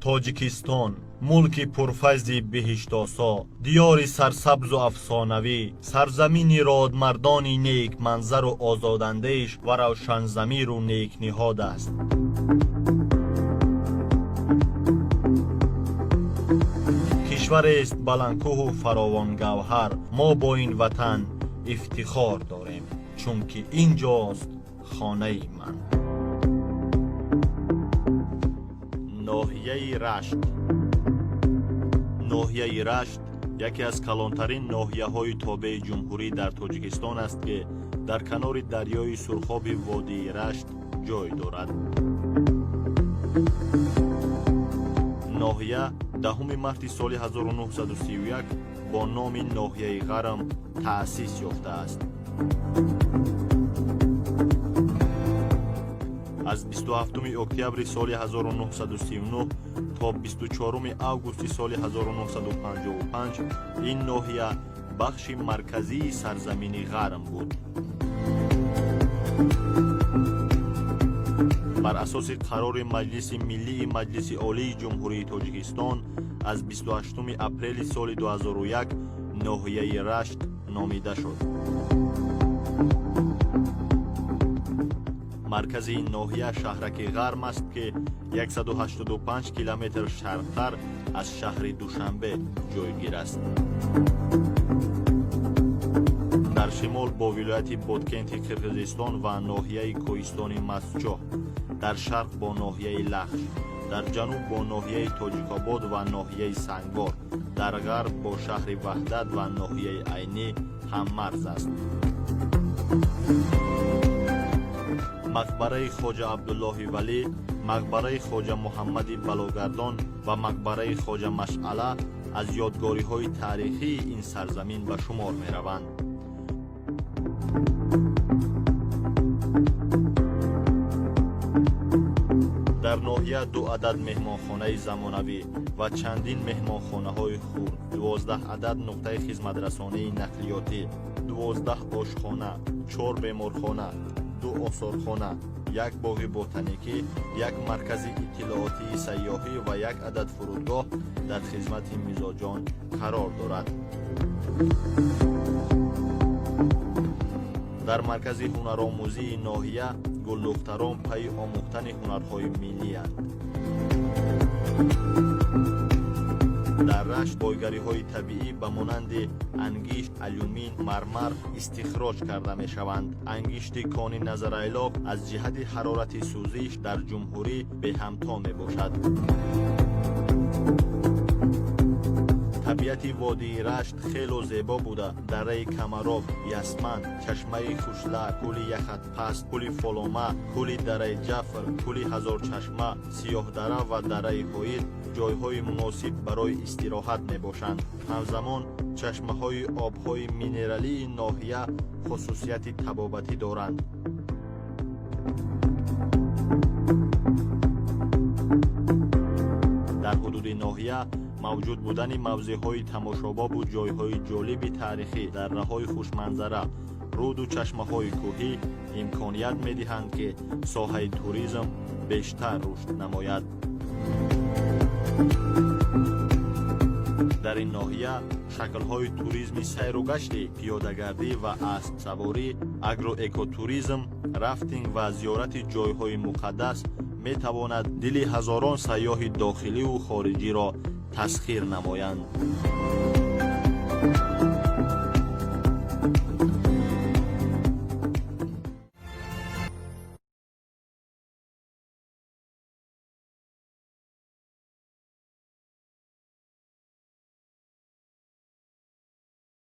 тоҷикистон мулки пурфайзи беҳиштосо, диёри сарсабзу афсонавӣ, сарзамини родмардони некманзару озодандеш ва равшанзамиру некниҳод аст. кишварест баландкӯҳу фаровонгавҳар. мо бо ин ватан ифтихор дорем, чунки инҷост хонаи ман. ноҳияи рашт. ноҳияи рашт яке аз калонтарин ноҳияҳои тобеи ҷумҳурӣ дар тоҷикистон аст, ки дар канори дарёи сурхоби водии рашт ҷой дорад. ноҳия 10 марти соли 1931 бо номи ноҳияи ғарм таъсис ёфтааст. аз 27 октябри соли 1939 то 24 августи соли 1955 ин ноҳия бахши марказии сарзамини ғарм буд. бар асоси қарори маҷлиси миллии маҷлиси олии ҷумҳурии тоҷикистон аз 28 апрели соли 2001 ноҳияи рашт номида шуд. маркази ин ноҳия шаҳраки ғарм аст, ки 185 километр шарқтар аз шаҳри душанбе ҷойгир аст. дар шимол бо вилояти Бодкенти Қирғизистон ва ноҳияи кӯҳистони Мастчоҳ, дар шарқ бо ноҳияи Лахш, дар ҷануб бо ноҳияи Тоҷикобод ва ноҳияи Сангбор, дар ғарб бо шаҳри Ваҳдат ва ноҳияи Айнӣ ҳаммарз аст. мақбараи хоҷа Абдуллоҳи Валӣ, мақбараи хоҷа Муҳаммади Балогардон ва мақбараи хоҷа Машъала аз ёдгориҳои таърихии ин сарзамин ба шумор мераванд. дар ноҳия 2 адад меҳмонхонаи замонавӣ ва чандин меҳмонхонаҳои хурд, 12 адад нуқтаи хизматрасонии нақлиётӣ, 12 ошхона, 4 беморхона, 2 осорхона, 1 боғи ботаникӣ, 1 маркази иттилоотии сайёҳӣ ва 1 адад фурудгоҳ дар хизмати мизоҷон қарор дорад. дар маркази ҳунаромӯзии ноҳия гулдухтарон пайи омӯхтани ҳунарҳои миллиянд. дар рашт бойгариҳои табиӣ ба монанди ангишт, алюмин, мармар истихроҷ карда мешаванд. ангишти кони назарайлоқ аз ҷиҳати ҳарорати сӯзиш дар ҷумҳурӣ беҳамто мебошад. табиати водии рашт хело зебо буда, дараи Камароб, Ясман, чашмаи Хушлак, кӯли Яхатпаст, кӯли Фолома, кӯли дараи Ҷафр, кӯли Ҳазорчашма, Сиёҳдара ва дараи Ҳоид ҷойҳои муносиб барои истироҳат мебошанд. ҳамзамон чашмаҳои обҳои минералии ноҳия хусусияти табобатӣ доранд. дар ҳудуди ноҳия мавҷуд будани мавзеъҳои тамошобобу ҷойҳои ҷолиби таърихӣ, дарраҳои хушманзара, руду чашмаҳои кӯҳӣ имконият медиҳанд, ки соҳаи туризм бештар рушд намояд. дар ин ноҳия шаклҳои туризми сайру гашти, пиёдагардӣ ва аспсаворӣ, агроэкотуризм, рафтинг ва зиёрати ҷойҳои муқаддас метавонад дили ҳазорон сайёҳи дохиливу хориҷиро тасхир намоянд.